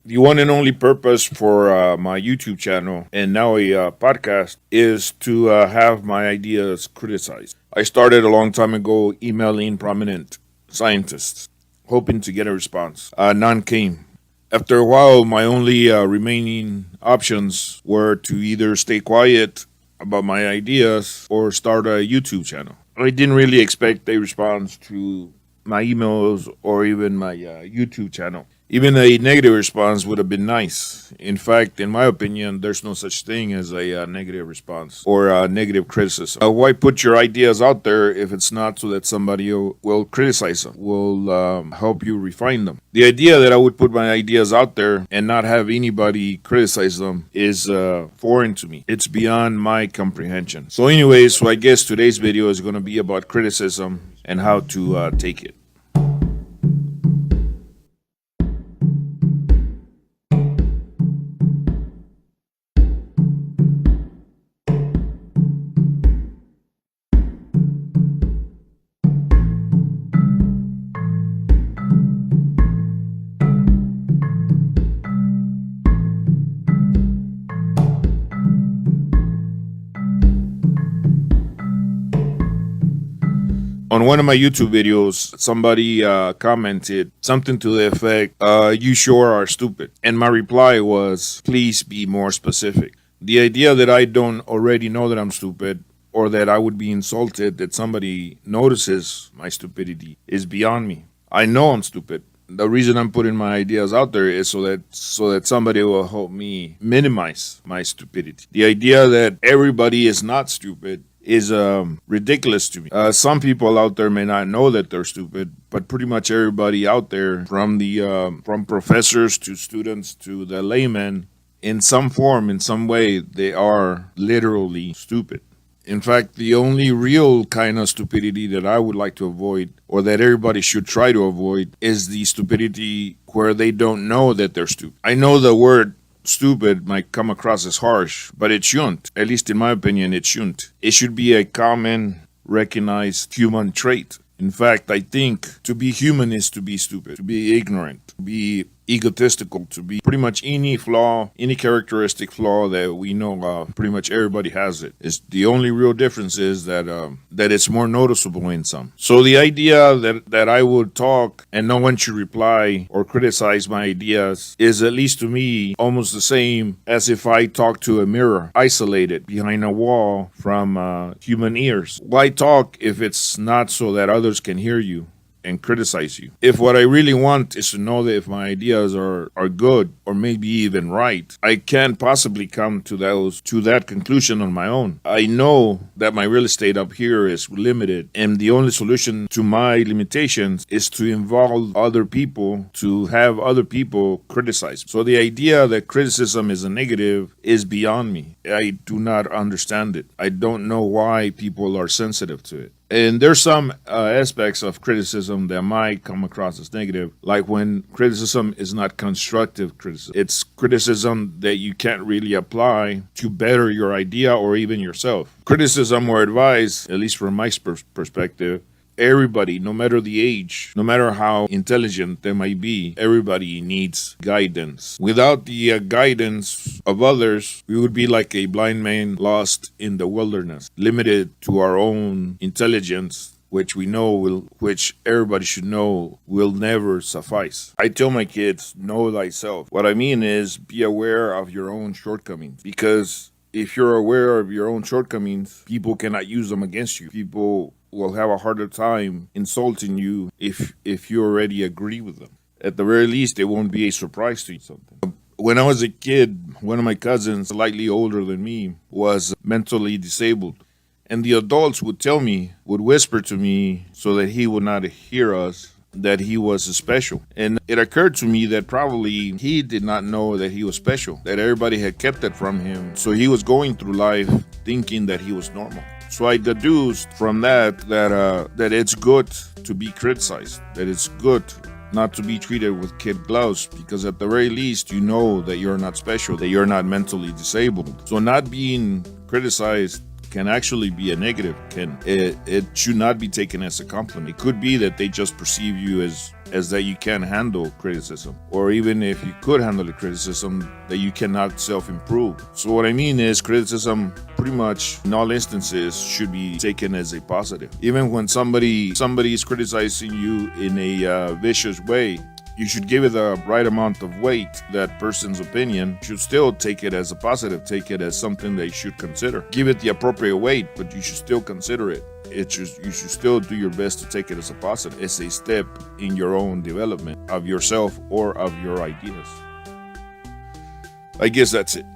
The one and only purpose for my YouTube channel and now a podcast is to have my ideas criticized. I started a long time ago emailing prominent scientists, hoping to get a response. None came. After a while, my only remaining options were to either stay quiet about my ideas or start a YouTube channel. I didn't really expect a response to my emails or even my YouTube channel. Even a negative response would have been nice. In fact, in my opinion, there's no such thing as a negative response or negative criticism. Why put your ideas out there if it's not so that somebody will criticize them, will help you refine them? The idea that I would put my ideas out there and not have anybody criticize them is foreign to me. It's beyond my comprehension. So anyways, I guess today's video is going to be about criticism and how to take it. On one of my YouTube videos, somebody commented something to the effect, you sure are stupid. And my reply was, please be more specific. The idea that I don't already know that I'm stupid or that I would be insulted that somebody notices my stupidity is beyond me. I know I'm stupid. The reason I'm putting my ideas out there is so that somebody will help me minimize my stupidity. The idea that everybody is not stupid is ridiculous to me. Some people out there may not know that they're stupid, but pretty much everybody out there, from professors to students to the laymen, in some form, in some way, they are literally stupid. In fact, the only real kind of stupidity that I would like to avoid, or that everybody should try to avoid, is the stupidity where they don't know that they're stupid. I know the word stupid might come across as harsh, but it shouldn't. At least in my opinion, it shouldn't. It should be a common, recognized human trait. In fact, I think to be human is to be stupid, to be ignorant, to be egotistical, to be pretty much any flaw, any characteristic flaw that we know pretty much everybody has it. It's the only real difference is that it's more noticeable in some. So the idea that I would talk and no one should reply or criticize my ideas is, at least to me, almost the same as if I talk to a mirror, isolated behind a wall from human ears. Why talk if it's not so that others can hear you and criticize you? If what I really want is to know that if my ideas are good or maybe even right, I can't possibly come to that conclusion on my own. I know that my real estate up here is limited, and the only solution to my limitations is to involve other people, to have other people criticize. So the idea that criticism is a negative is beyond me. I do not understand it. I don't know why people are sensitive to it. And there's some aspects of criticism that might come across as negative, like when criticism is not constructive criticism. It's criticism that you can't really apply to better your idea or even yourself. Criticism or advice, at least from my perspective, everybody, no matter the age, no matter how intelligent they might be, everybody needs guidance. Without the guidance of others, we would be like a blind man lost in the wilderness, limited to our own intelligence, which which everybody should know will never suffice. I tell my kids, know thyself. What I mean is, be aware of your own shortcomings, because if you're aware of your own shortcomings, people cannot use them against you. People will have a harder time insulting you if you already agree with them. At the very least, it won't be a surprise to you something. When I was a kid, one of my cousins, slightly older than me, was mentally disabled. And the adults would whisper to me so that he would not hear us, that he was special. And it occurred to me that probably he did not know that he was special, that everybody had kept it from him. So he was going through life thinking that he was normal. So I deduced from that it's good to be criticized, that it's good not to be treated with kid gloves, because at the very least you know that you're not special, that you're not mentally disabled. So not being criticized can actually be a negative. It should not be taken as a compliment. It could be that they just perceive you as that you can't handle criticism, or even if you could handle the criticism, that you cannot self-improve. So what I mean is, criticism pretty much in all instances should be taken as a positive. Even when somebody is criticizing you in a vicious way, you should give it the right amount of weight. That person's opinion should still take it as a positive, take it as something they should consider. Give it the appropriate weight, but you should still consider it. You should still do your best to take it as a positive, as a step in your own development of yourself or of your ideas. I guess that's it.